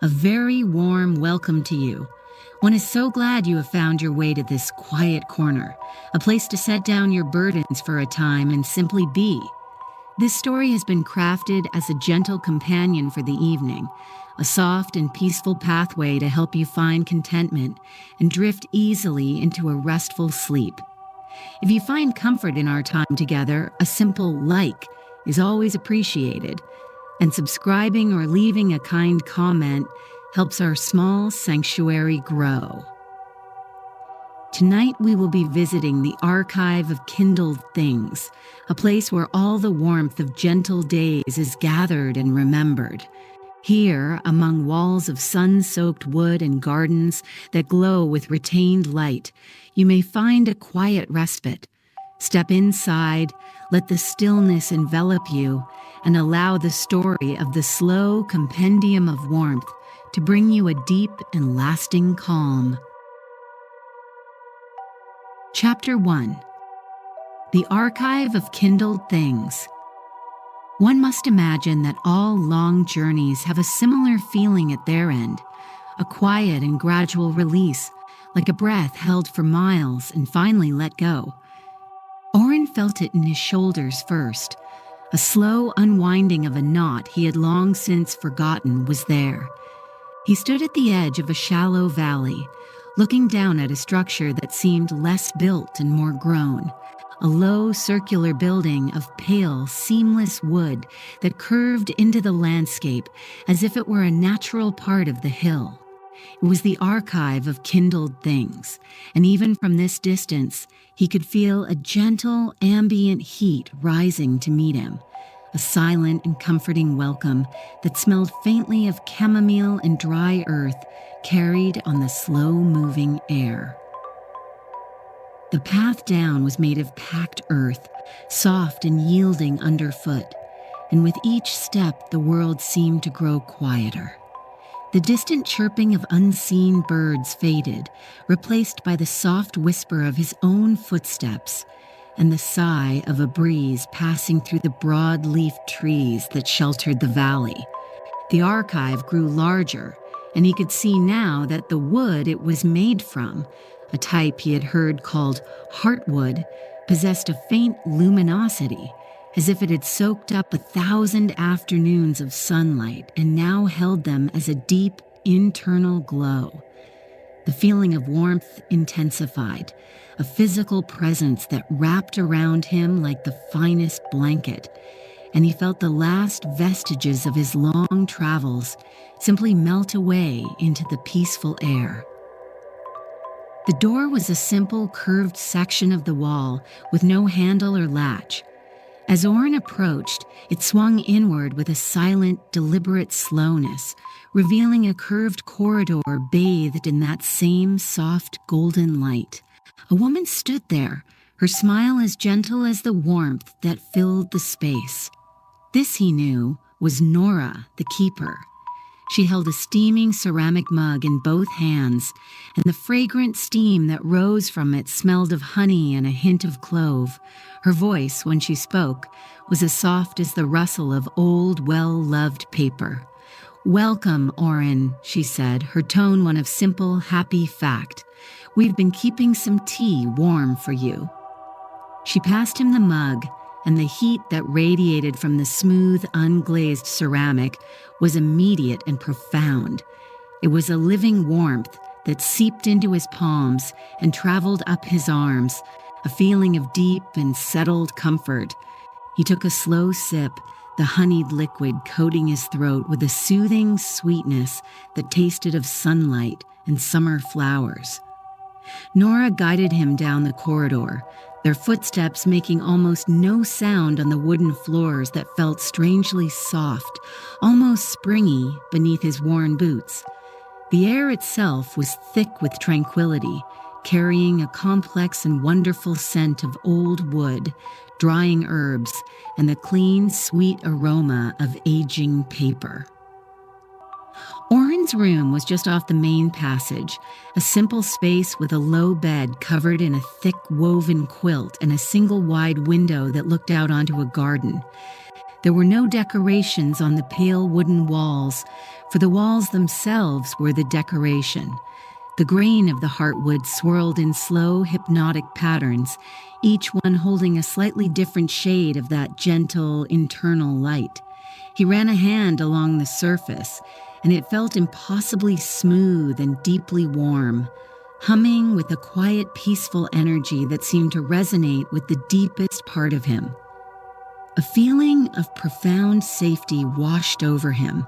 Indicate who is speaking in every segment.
Speaker 1: A very warm welcome to you. One is so glad you have found your way to this quiet corner, a place to set down your burdens for a time and simply be. This story has been crafted as a gentle companion for the evening, a soft and peaceful pathway to help you find contentment and drift easily into a restful sleep. If you find comfort in our time together, a simple like is always appreciated, and subscribing or leaving a kind comment helps our small sanctuary grow. Tonight we will be visiting the Archive of Kindled Things, a place where all the warmth of gentle days is gathered and remembered. Here, among walls of sun-soaked wood and gardens that glow with retained light, you may find a quiet respite. Step inside, let the stillness envelop you, and allow the story of the Slow Compendium of Warmth to bring you a deep and lasting calm. Chapter 1. The Archive of Kindled Things. One must imagine that all long journeys have a similar feeling at their end, a quiet and gradual release, like a breath held for miles and finally let go. Oren felt it in his shoulders first. A slow unwinding of a knot he had long since forgotten was there. He stood at the edge of a shallow valley, looking down at a structure that seemed less built and more grown, a low circular building of pale, seamless wood that curved into the landscape as if it were a natural part of the hill. It was the Archive of Kindled Things, and even from this distance, he could feel a gentle, ambient heat rising to meet him, a silent and comforting welcome that smelled faintly of chamomile and dry earth carried on the slow-moving air. The path down was made of packed earth, soft and yielding underfoot, and with each step the world seemed to grow quieter. The distant chirping of unseen birds faded, replaced by the soft whisper of his own footsteps and the sigh of a breeze passing through the broad-leafed trees that sheltered the valley. The archive grew larger, and he could see now that the wood it was made from, a type he had heard called heartwood, possessed a faint luminosity, as if it had soaked up 1,000 afternoons of sunlight and now held them as a deep internal glow. The feeling of warmth intensified, a physical presence that wrapped around him like the finest blanket, and he felt the last vestiges of his long travels simply melt away into the peaceful air. The door was a simple curved section of the wall with no handle or latch. As Oren approached, it swung inward with a silent, deliberate slowness, revealing a curved corridor bathed in that same soft golden light. A woman stood there, her smile as gentle as the warmth that filled the space. This, he knew, was Nora, the keeper. She held a steaming ceramic mug in both hands, and the fragrant steam that rose from it smelled of honey and a hint of clove. Her voice, when she spoke, was as soft as the rustle of old, well-loved paper. "Welcome, Oren," she said, her tone one of simple, happy fact. "We've been keeping some tea warm for you." She passed him the mug, and the heat that radiated from the smooth, unglazed ceramic was immediate and profound. It was a living warmth that seeped into his palms and traveled up his arms, a feeling of deep and settled comfort. He took a slow sip, the honeyed liquid coating his throat with a soothing sweetness that tasted of sunlight and summer flowers. Nora guided him down the corridor, their footsteps making almost no sound on the wooden floors that felt strangely soft, almost springy beneath his worn boots. The air itself was thick with tranquility, carrying a complex and wonderful scent of old wood, drying herbs, and the clean, sweet aroma of aging paper. Oren's room was just off the main passage, a simple space with a low bed covered in a thick woven quilt and a single wide window that looked out onto a garden. There were no decorations on the pale wooden walls, for the walls themselves were the decoration. The grain of the heartwood swirled in slow, hypnotic patterns, each one holding a slightly different shade of that gentle, internal light. He ran a hand along the surface, and it felt impossibly smooth and deeply warm, humming with a quiet, peaceful energy that seemed to resonate with the deepest part of him. A feeling of profound safety washed over him,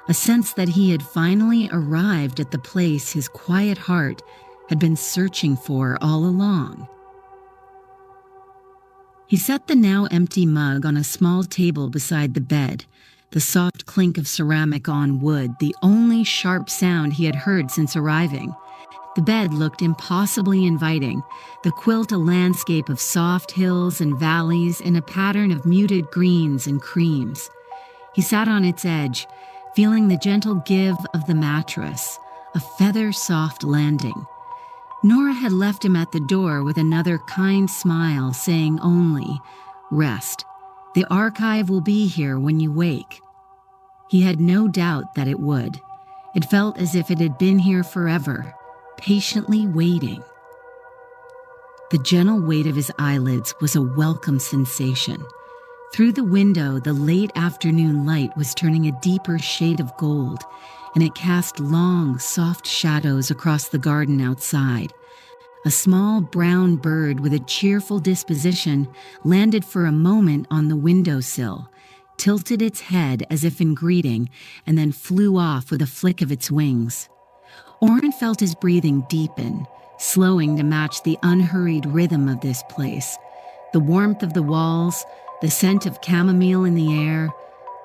Speaker 1: a sense that he had finally arrived at the place his quiet heart had been searching for all along. He set the now empty mug on a small table beside the bed, the soft clink of ceramic on wood, the only sharp sound he had heard since arriving. The bed looked impossibly inviting, the quilt a landscape of soft hills and valleys in a pattern of muted greens and creams. He sat on its edge, feeling the gentle give of the mattress, a feather-soft landing. Nora had left him at the door with another kind smile, saying only, "Rest. The archive will be here when you wake." He had no doubt that it would. It felt as if it had been here forever, patiently waiting. The gentle weight of his eyelids was a welcome sensation. Through the window, the late afternoon light was turning a deeper shade of gold, and it cast long, soft shadows across the garden outside. A small brown bird with a cheerful disposition landed for a moment on the windowsill, tilted its head as if in greeting, and then flew off with a flick of its wings. Orrin felt his breathing deepen, slowing to match the unhurried rhythm of this place. The warmth of the walls, the scent of chamomile in the air,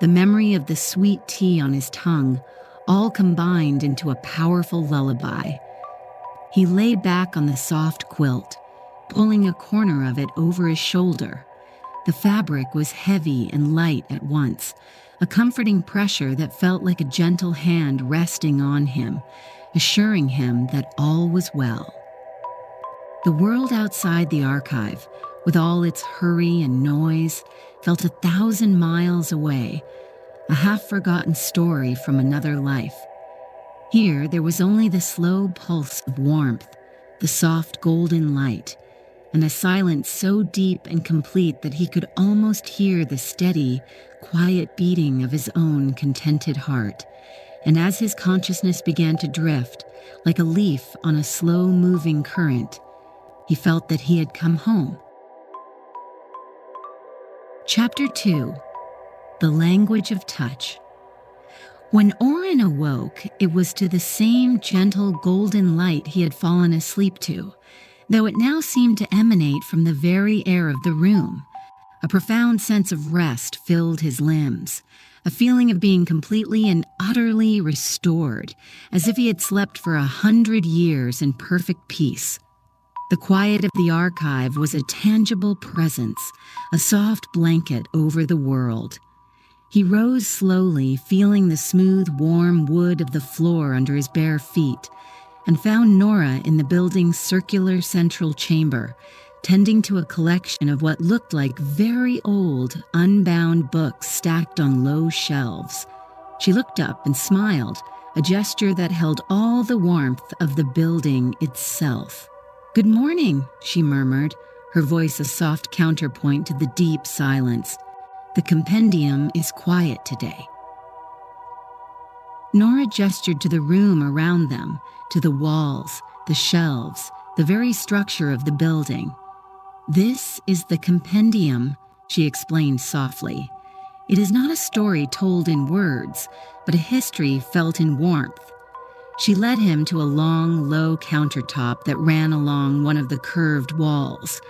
Speaker 1: the memory of the sweet tea on his tongue, all combined into a powerful lullaby. He lay back on the soft quilt, pulling a corner of it over his shoulder. The fabric was heavy and light at once, a comforting pressure that felt like a gentle hand resting on him, assuring him that all was well. The world outside the archive, with all its hurry and noise, felt 1,000 miles away, a half-forgotten story from another life. Here there was only the slow pulse of warmth, the soft golden light, and a silence so deep and complete that he could almost hear the steady, quiet beating of his own contented heart. And as his consciousness began to drift, like a leaf on a slow-moving current, he felt that he had come home. Chapter 2. The Language of Touch. When Orrin awoke, it was to the same gentle golden light he had fallen asleep to, though it now seemed to emanate from the very air of the room. A profound sense of rest filled his limbs, a feeling of being completely and utterly restored, as if he had slept for 100 years in perfect peace. The quiet of the archive was a tangible presence, a soft blanket over the world. He rose slowly, feeling the smooth, warm wood of the floor under his bare feet, and found Nora in the building's circular central chamber, tending to a collection of what looked like very old, unbound books stacked on low shelves. She looked up and smiled, a gesture that held all the warmth of the building itself. "Good morning," she murmured, her voice a soft counterpoint to the deep silence. "The compendium is quiet today." Nora gestured to the room around them, to the walls, the shelves, the very structure of the building. "This is the compendium," she explained softly. "It is not a story told in words, but a history felt in warmth." She led him to a long, low countertop that ran along one of the curved walls.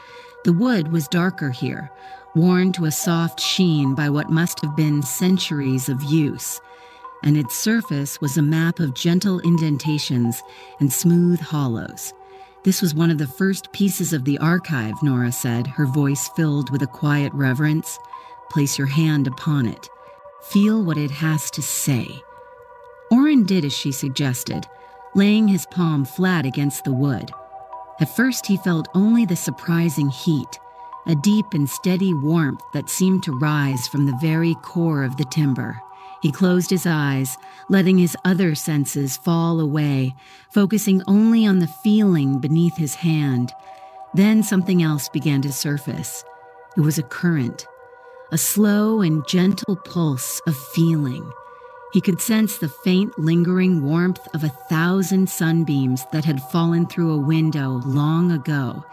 Speaker 1: The wood was darker here, worn to a soft sheen by what must have been centuries of use, and its surface was a map of gentle indentations and smooth hollows. "This was one of the first pieces of the archive," Nora said, her voice filled with a quiet reverence. "Place your hand upon it. Feel what it has to say." Orrin did as she suggested, laying his palm flat against the wood. At first he felt only the surprising heat, a deep and steady warmth that seemed to rise from the very core of the timber. He closed his eyes, letting his other senses fall away, focusing only on the feeling beneath his hand. Then something else began to surface. It was a current, a slow and gentle pulse of feeling. He could sense the faint, lingering warmth of 1,000 sunbeams that had fallen through a window long ago,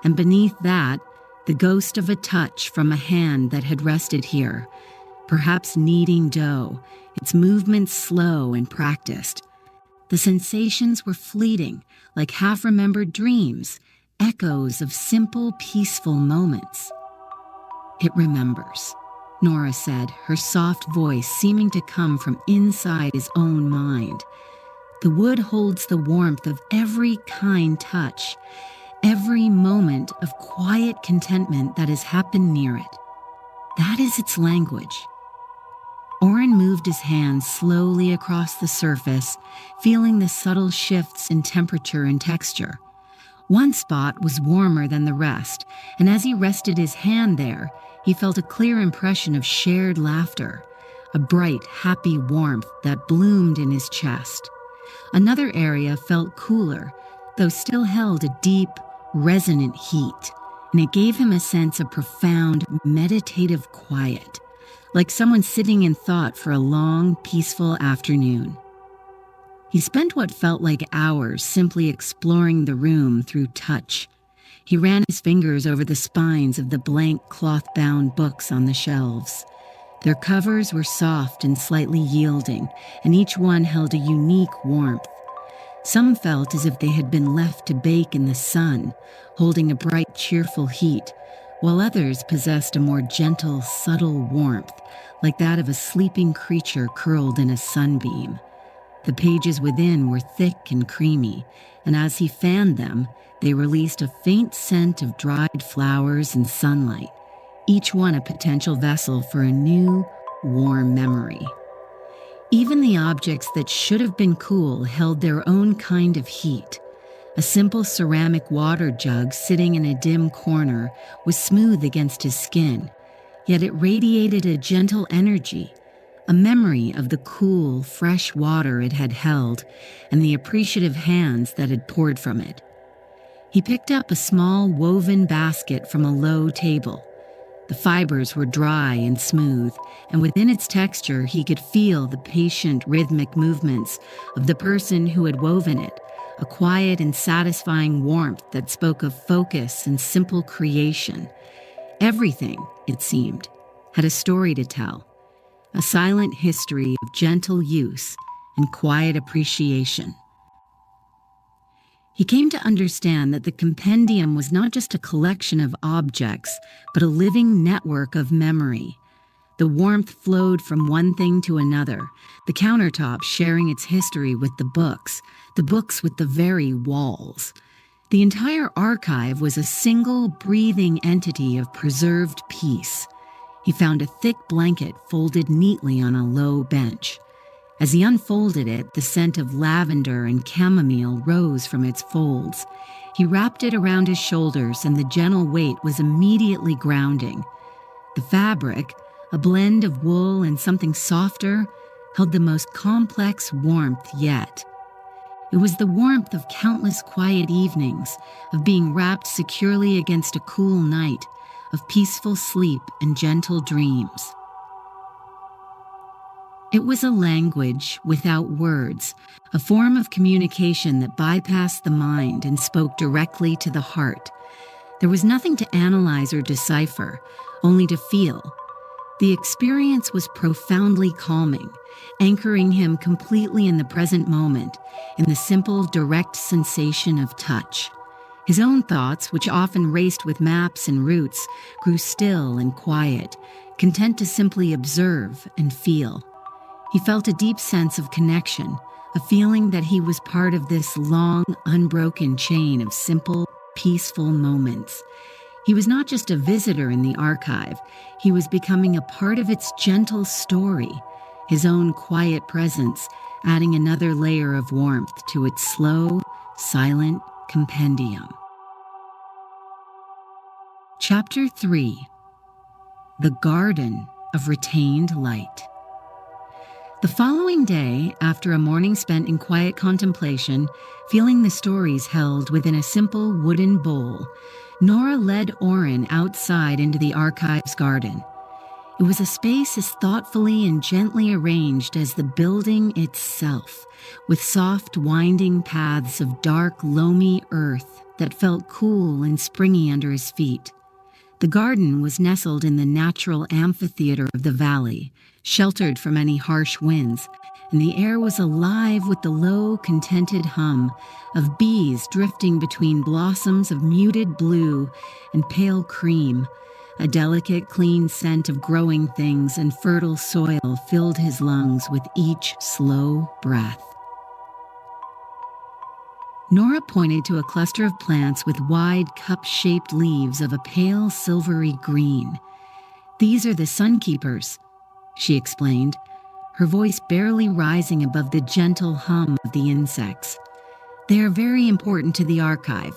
Speaker 1: and beneath that, the ghost of a touch from a hand that had rested here, perhaps kneading dough, its movements slow and practiced. The sensations were fleeting, like half-remembered dreams, echoes of simple, peaceful moments. "It remembers," Nora said, her soft voice seeming to come from inside his own mind. "The wood holds the warmth of every kind touch, every moment of quiet contentment that has happened near it. That is its language." Oren moved his hand slowly across the surface, feeling the subtle shifts in temperature and texture. One spot was warmer than the rest, and as he rested his hand there, he felt a clear impression of shared laughter, a bright, happy warmth that bloomed in his chest. Another area felt cooler, though still held a deep, resonant heat, and it gave him a sense of profound, meditative quiet, like someone sitting in thought for a long, peaceful afternoon. He spent what felt like hours simply exploring the room through touch. He ran his fingers over the spines of the blank cloth-bound books on the shelves. Their covers were soft and slightly yielding, and each one held a unique warmth. Some felt as if they had been left to bake in the sun, holding a bright, cheerful heat, while others possessed a more gentle, subtle warmth, like that of a sleeping creature curled in a sunbeam. The pages within were thick and creamy, and as he fanned them, they released a faint scent of dried flowers and sunlight, each one a potential vessel for a new, warm memory. Even the objects that should have been cool held their own kind of heat. A simple ceramic water jug sitting in a dim corner was smooth against his skin, yet it radiated a gentle energy, a memory of the cool, fresh water it had held and the appreciative hands that had poured from it. He picked up a small woven basket from a low table. The fibers were dry and smooth, and within its texture he could feel the patient, rhythmic movements of the person who had woven it, a quiet and satisfying warmth that spoke of focus and simple creation. Everything, it seemed, had a story to tell, a silent history of gentle use and quiet appreciation. He came to understand that the compendium was not just a collection of objects, but a living network of memory. The warmth flowed from one thing to another, the countertop sharing its history with the books with the very walls. The entire archive was a single, breathing entity of preserved peace. He found a thick blanket folded neatly on a low bench. As he unfolded it, the scent of lavender and chamomile rose from its folds. He wrapped it around his shoulders, and the gentle weight was immediately grounding. The fabric, a blend of wool and something softer, held the most complex warmth yet. It was the warmth of countless quiet evenings, of being wrapped securely against a cool night, of peaceful sleep and gentle dreams. It was a language without words, a form of communication that bypassed the mind and spoke directly to the heart. There was nothing to analyze or decipher, only to feel. The experience was profoundly calming, anchoring him completely in the present moment, in the simple, direct sensation of touch. His own thoughts, which often raced with maps and routes, grew still and quiet, content to simply observe and feel. He felt a deep sense of connection, a feeling that he was part of this long, unbroken chain of simple, peaceful moments. He was not just a visitor in the archive, he was becoming a part of its gentle story, his own quiet presence adding another layer of warmth to its slow, silent compendium. Chapter 3. The Garden of Retained Light. The following day, after a morning spent in quiet contemplation, feeling the stories held within a simple wooden bowl, Nora led Oren outside into the Archive's garden. It was a space as thoughtfully and gently arranged as the building itself, with soft, winding paths of dark, loamy earth that felt cool and springy under his feet. The garden was nestled in the natural amphitheater of the valley, sheltered from any harsh winds, and the air was alive with the low, contented hum of bees drifting between blossoms of muted blue and pale cream. A delicate, clean scent of growing things and fertile soil filled his lungs with each slow breath. Nora pointed to a cluster of plants with wide, cup-shaped leaves of a pale, silvery green. "These are the sunkeepers," she explained, her voice barely rising above the gentle hum of the insects. "They are very important to the archive.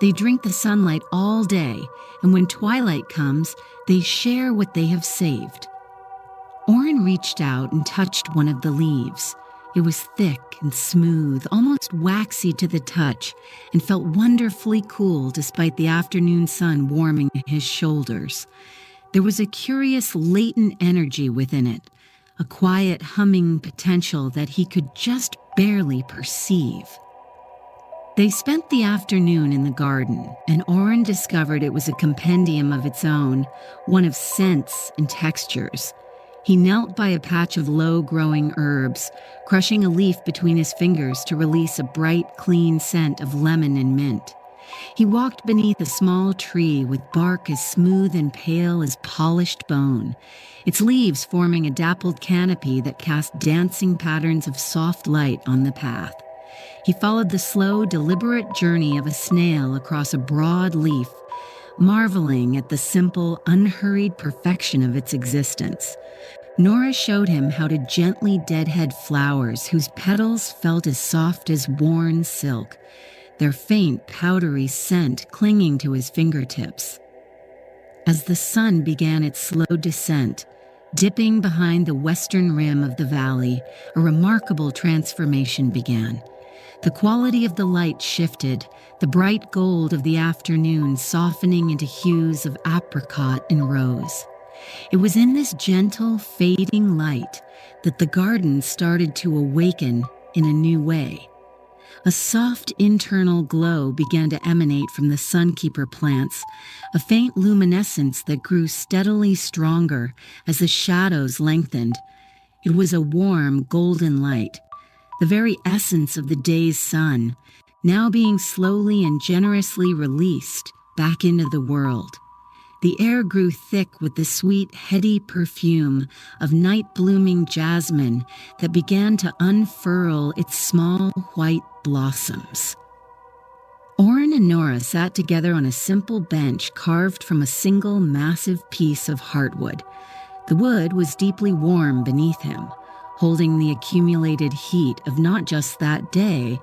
Speaker 1: They drink the sunlight all day, and when twilight comes, they share what they have saved." Oren reached out and touched one of the leaves. It was thick and smooth, almost waxy to the touch, and felt wonderfully cool despite the afternoon sun warming his shoulders. There was a curious latent energy within it, a quiet humming potential that he could just barely perceive. They spent the afternoon in the garden, and Oren discovered it was a compendium of its own, one of scents and textures. He knelt by a patch of low-growing herbs, crushing a leaf between his fingers to release a bright, clean scent of lemon and mint. He walked beneath a small tree with bark as smooth and pale as polished bone, its leaves forming a dappled canopy that cast dancing patterns of soft light on the path. He followed the slow, deliberate journey of a snail across a broad leaf, marveling at the simple, unhurried perfection of its existence. Nora showed him how to gently deadhead flowers whose petals felt as soft as worn silk, their faint, powdery scent clinging to his fingertips. As the sun began its slow descent, dipping behind the western rim of the valley, a remarkable transformation began. The quality of the light shifted, the bright gold of the afternoon softening into hues of apricot and rose. It was in this gentle, fading light that the garden started to awaken in a new way. A soft internal glow began to emanate from the sunkeeper plants, a faint luminescence that grew steadily stronger as the shadows lengthened. It was a warm, golden light, the very essence of the day's sun, now being slowly and generously released back into the world. The air grew thick with the sweet, heady perfume of night-blooming jasmine that began to unfurl its small white blossoms. Oren and Nora sat together on a simple bench carved from a single massive piece of heartwood. The wood was deeply warm beneath him, holding the accumulated heat of not just that day,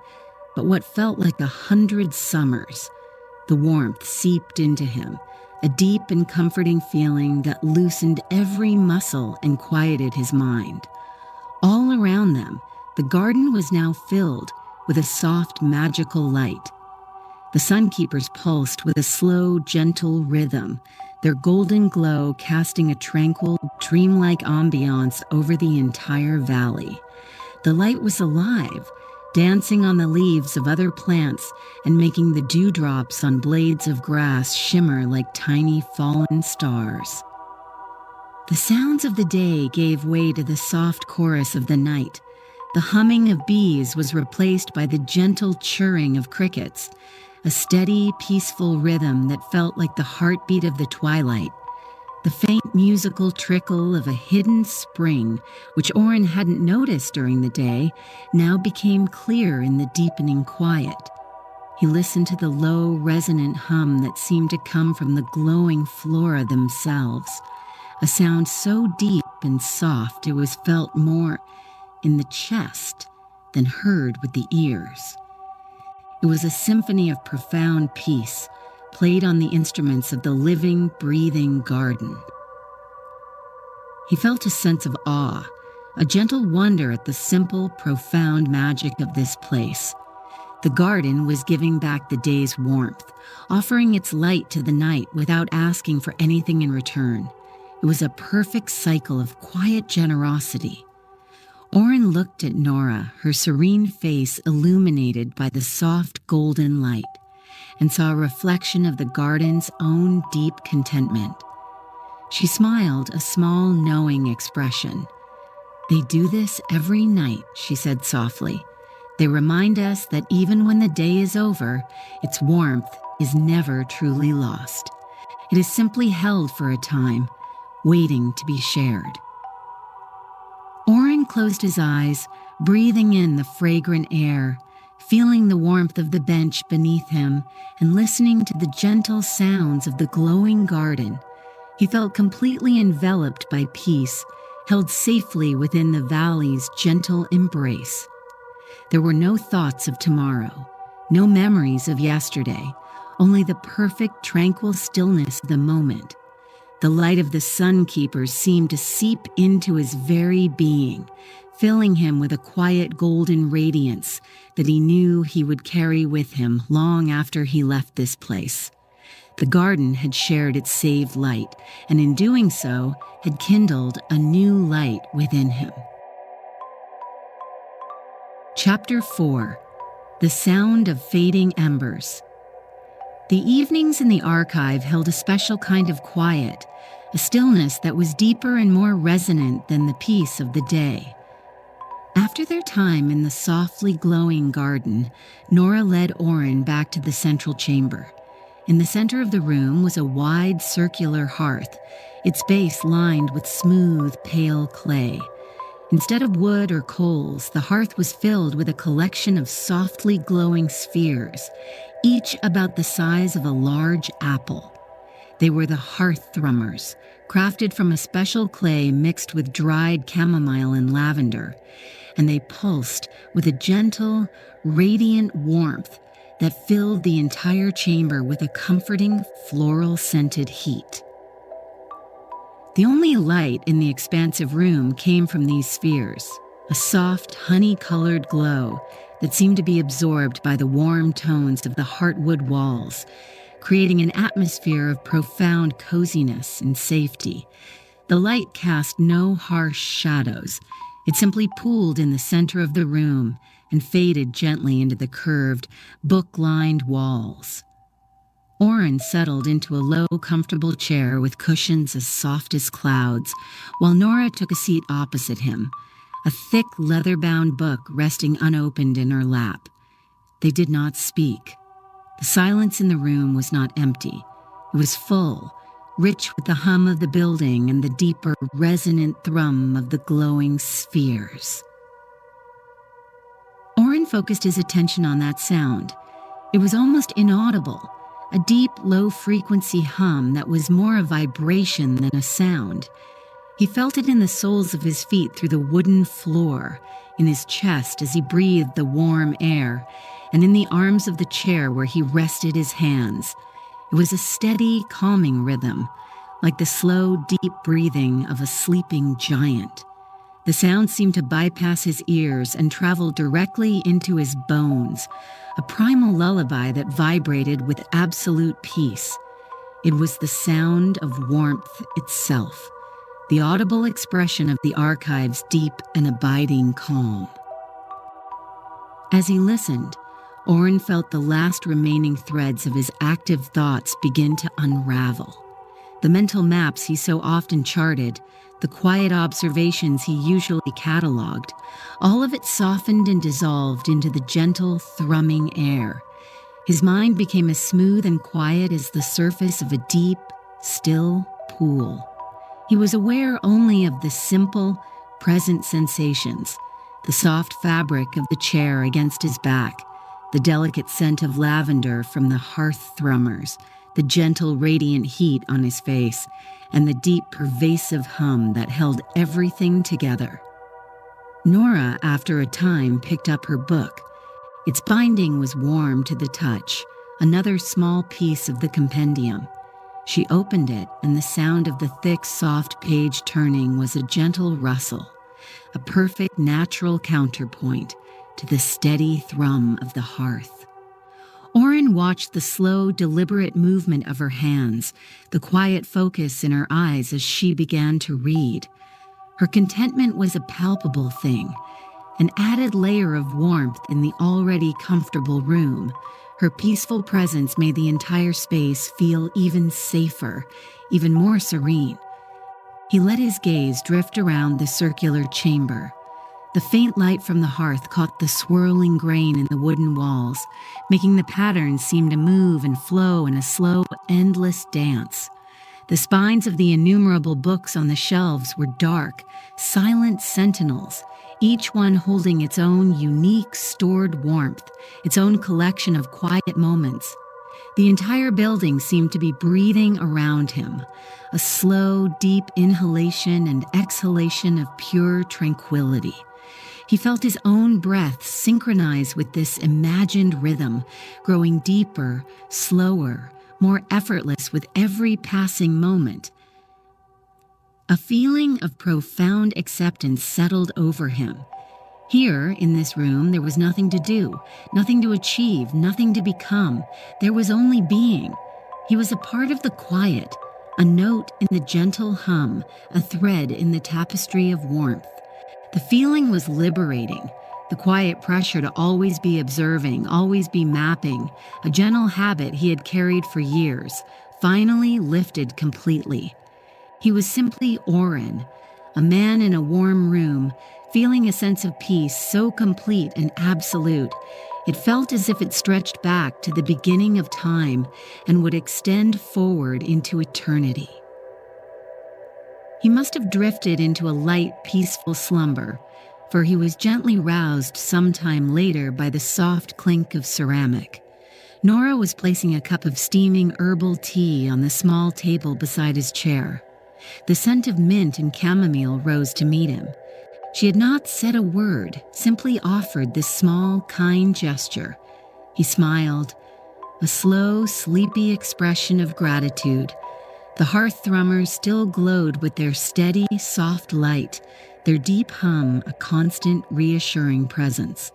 Speaker 1: but what felt like 100 summers. The warmth seeped into him, a deep and comforting feeling that loosened every muscle and quieted his mind. All around them, the garden was now filled with a soft, magical light. The sunkeepers pulsed with a slow, gentle rhythm, their golden glow casting a tranquil, dreamlike ambiance over the entire valley. The light was alive, dancing on the leaves of other plants and making the dewdrops on blades of grass shimmer like tiny fallen stars. The sounds of the day gave way to the soft chorus of the night. The humming of bees was replaced by the gentle chirring of crickets, a steady, peaceful rhythm that felt like the heartbeat of the twilight. The faint musical trickle of a hidden spring, which Oren hadn't noticed during the day, now became clear in the deepening quiet. He listened to the low, resonant hum that seemed to come from the glowing flora themselves, a sound so deep and soft it was felt more in the chest than heard with the ears. It was a symphony of profound peace, played on the instruments of the living, breathing garden. He felt a sense of awe, a gentle wonder at the simple, profound magic of this place. The garden was giving back the day's warmth, offering its light to the night without asking for anything in return. It was a perfect cycle of quiet generosity. Oren looked at Nora, her serene face illuminated by the soft golden light, and saw a reflection of the garden's own deep contentment. She smiled a small, knowing expression. "They do this every night," she said softly. "They remind us that even when the day is over, its warmth is never truly lost. It is simply held for a time, waiting to be shared." Oren closed his eyes, breathing in the fragrant air, feeling the warmth of the bench beneath him, and listening to the gentle sounds of the glowing garden. He felt completely enveloped by peace, held safely within the valley's gentle embrace. There were no thoughts of tomorrow, no memories of yesterday, only the perfect, tranquil stillness of the moment. The light of the sun keepers seemed to seep into his very being, filling him with a quiet golden radiance that he knew he would carry with him long after he left this place. The garden had shared its saved light, and in doing so, had kindled a new light within him. Chapter 4. The Sound of Fading Embers. The evenings in the archive held a special kind of quiet, a stillness that was deeper and more resonant than the peace of the day. After their time in the softly glowing garden, Nora led Oren back to the central chamber. In the center of the room was a wide circular hearth, its base lined with smooth, pale clay. Instead of wood or coals, the hearth was filled with a collection of softly glowing spheres, each about the size of a large apple. They were the hearth thrummers, crafted from a special clay mixed with dried chamomile and lavender, and they pulsed with a gentle, radiant warmth that filled the entire chamber with a comforting, floral-scented heat. The only light in the expansive room came from these spheres, a soft, honey-colored glow that seemed to be absorbed by the warm tones of the heartwood walls, creating an atmosphere of profound coziness and safety. The light cast no harsh shadows. It simply pooled in the center of the room and faded gently into the curved, book-lined walls. Oren settled into a low, comfortable chair with cushions as soft as clouds, while Nora took a seat opposite him, a thick, leather-bound book resting unopened in her lap. They did not speak. The silence in the room was not empty. It was full, rich with the hum of the building and the deeper, resonant thrum of the glowing spheres. Oren focused his attention on that sound. It was almost inaudible, a deep, low-frequency hum that was more a vibration than a sound. He felt it in the soles of his feet through the wooden floor, in his chest as he breathed the warm air, and in the arms of the chair where he rested his hands. It was a steady, calming rhythm, like the slow, deep breathing of a sleeping giant. The sound seemed to bypass his ears and travel directly into his bones, a primal lullaby that vibrated with absolute peace. It was the sound of warmth itself, the audible expression of the archive's deep and abiding calm. As he listened, Oren felt the last remaining threads of his active thoughts begin to unravel. The mental maps he so often charted, the quiet observations he usually cataloged, all of it softened and dissolved into the gentle, thrumming air. His mind became as smooth and quiet as the surface of a deep, still pool. He was aware only of the simple, present sensations, the soft fabric of the chair against his back, the delicate scent of lavender from the hearth thrummers, the gentle, radiant heat on his face, and the deep, pervasive hum that held everything together. Nora, after a time, picked up her book. Its binding was warm to the touch, another small piece of the compendium. She opened it, and the sound of the thick, soft page turning was a gentle rustle, a perfect natural counterpoint to the steady thrum of the hearth. Oren watched the slow, deliberate movement of her hands, the quiet focus in her eyes as she began to read. Her contentment was a palpable thing, an added layer of warmth in the already comfortable room. Her peaceful presence made the entire space feel even safer, even more serene. He let his gaze drift around the circular chamber. The faint light from the hearth caught the swirling grain in the wooden walls, making the patterns seem to move and flow in a slow, endless dance. The spines of the innumerable books on the shelves were dark, silent sentinels, each one holding its own unique stored warmth, its own collection of quiet moments. The entire building seemed to be breathing around him, a slow, deep inhalation and exhalation of pure tranquility. He felt his own breath synchronize with this imagined rhythm, growing deeper, slower, more effortless with every passing moment. A feeling of profound acceptance settled over him. Here, in this room, there was nothing to do, nothing to achieve, nothing to become. There was only being. He was a part of the quiet, a note in the gentle hum, a thread in the tapestry of warmth. The feeling was liberating. The quiet pressure to always be observing, always be mapping, a gentle habit he had carried for years, finally lifted completely. He was simply Oren, a man in a warm room, feeling a sense of peace so complete and absolute. It felt as if it stretched back to the beginning of time and would extend forward into eternity. He must have drifted into a light, peaceful slumber, for he was gently roused sometime later by the soft clink of ceramic. Nora was placing a cup of steaming herbal tea on the small table beside his chair. The scent of mint and chamomile rose to meet him. She had not said a word, simply offered this small, kind gesture. He smiled, a slow, sleepy expression of gratitude. The hearth thrummers still glowed with their steady, soft light, their deep hum a constant, reassuring presence.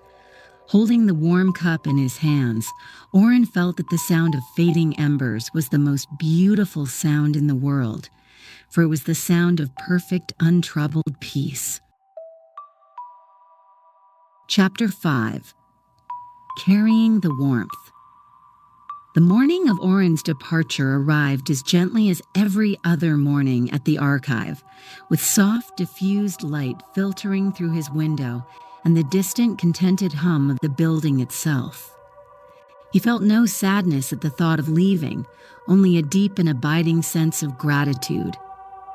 Speaker 1: Holding the warm cup in his hands, Oren felt that the sound of fading embers was the most beautiful sound in the world, for it was the sound of perfect, untroubled peace. Chapter 5. Carrying the Warmth. The morning of Oren's departure arrived as gently as every other morning at the archive, with soft, diffused light filtering through his window and the distant, contented hum of the building itself. He felt no sadness at the thought of leaving, only a deep and abiding sense of gratitude.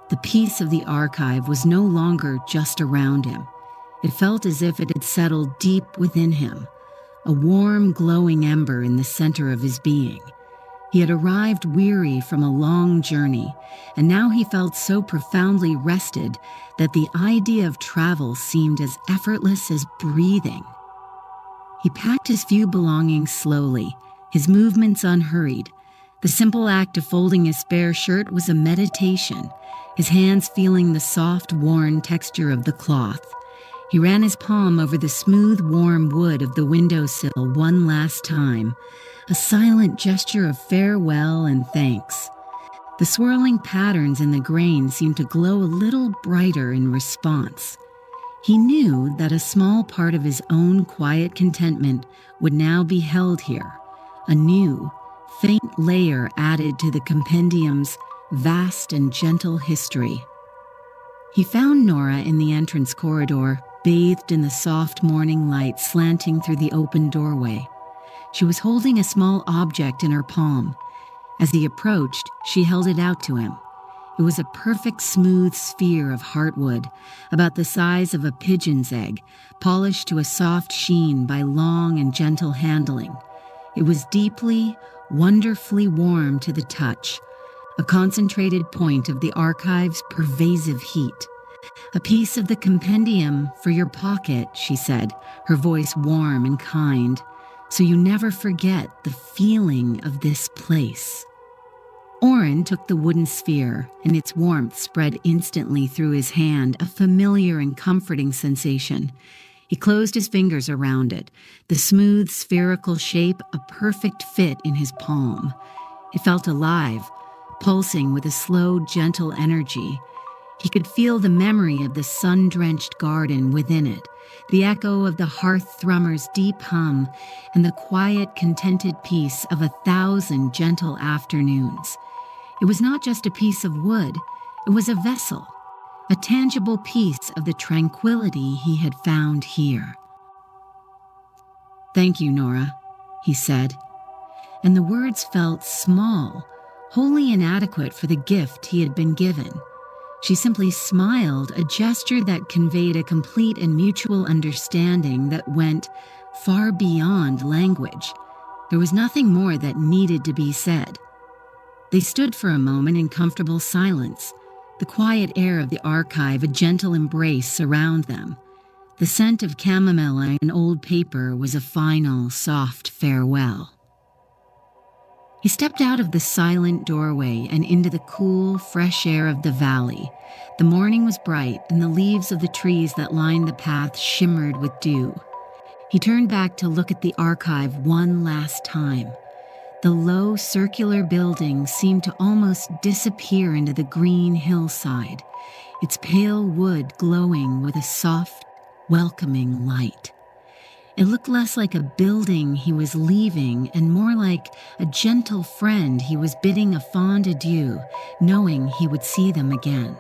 Speaker 1: The peace of the archive was no longer just around him. It felt as if it had settled deep within him, a warm, glowing ember in the center of his being. He had arrived weary from a long journey, and now he felt so profoundly rested that the idea of travel seemed as effortless as breathing. He packed his few belongings slowly, his movements unhurried. The simple act of folding his spare shirt was a meditation, his hands feeling the soft, worn texture of the cloth. He ran his palm over the smooth, warm wood of the windowsill one last time, a silent gesture of farewell and thanks. The swirling patterns in the grain seemed to glow a little brighter in response. He knew that a small part of his own quiet contentment would now be held here, a new, faint layer added to the compendium's vast and gentle history. He found Nora in the entrance corridor, bathed in the soft morning light slanting through the open doorway. She was holding a small object in her palm. As he approached, she held it out to him. It was a perfect smooth sphere of heartwood, about the size of a pigeon's egg, polished to a soft sheen by long and gentle handling. It was deeply, wonderfully warm to the touch, a concentrated point of the archive's pervasive heat. "A piece of the compendium for your pocket," she said, her voice warm and kind. so you never forget the feeling of this place. Oren took the wooden sphere, and its warmth spread instantly through his hand, a familiar and comforting sensation. He closed his fingers around it, the smooth spherical shape a perfect fit in his palm. It felt alive, pulsing with a slow, gentle energy. He could feel the memory of the sun-drenched garden within it, the echo of the hearth thrummer's deep hum, and the quiet, contented peace of 1,000 gentle afternoons. It was not just a piece of wood, it was a vessel, a tangible piece of the tranquility he had found here. "Thank you, Nora," he said, and the words felt small, wholly inadequate for the gift he had been given. She simply smiled, a gesture that conveyed a complete and mutual understanding that went far beyond language. There was nothing more that needed to be said. They stood for a moment in comfortable silence, the quiet air of the archive a gentle embrace around them. The scent of chamomile and old paper was a final, soft farewell. He stepped out of the silent doorway and into the cool, fresh air of the valley. The morning was bright, and the leaves of the trees that lined the path shimmered with dew. He turned back to look at the archive one last time. The low, circular building seemed to almost disappear into the green hillside, its pale wood glowing with a soft, welcoming light. It looked less like a building he was leaving and more like a gentle friend he was bidding a fond adieu, knowing he would see them again.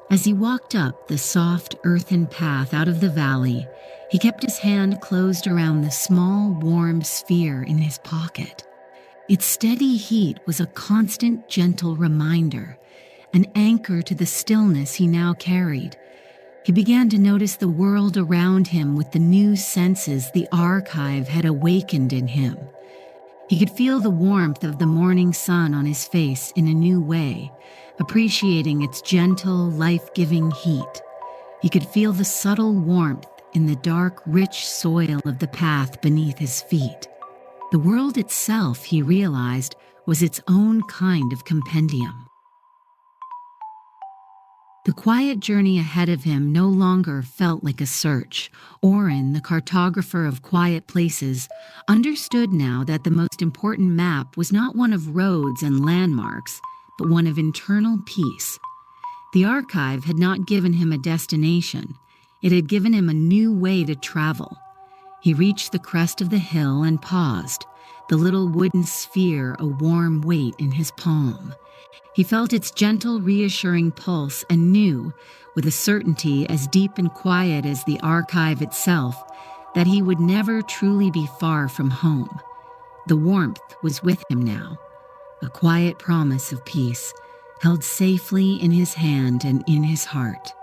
Speaker 1: As he walked up the soft, earthen path out of the valley, he kept his hand closed around the small, warm sphere in his pocket. Its steady heat was a constant, gentle reminder, an anchor to the stillness he now carried. He began to notice the world around him with the new senses the archive had awakened in him. He could feel the warmth of the morning sun on his face in a new way, appreciating its gentle, life-giving heat. He could feel the subtle warmth in the dark, rich soil of the path beneath his feet. The world itself, he realized, was its own kind of compendium. The quiet journey ahead of him no longer felt like a search. Oren, the cartographer of quiet places, understood now that the most important map was not one of roads and landmarks, but one of internal peace. The archive had not given him a destination. It had given him a new way to travel. He reached the crest of the hill and paused, the little wooden sphere a warm weight in his palm. He felt its gentle, reassuring pulse and knew, with a certainty as deep and quiet as the archive itself, that he would never truly be far from home. The warmth was with him now, a quiet promise of peace, held safely in his hand and in his heart.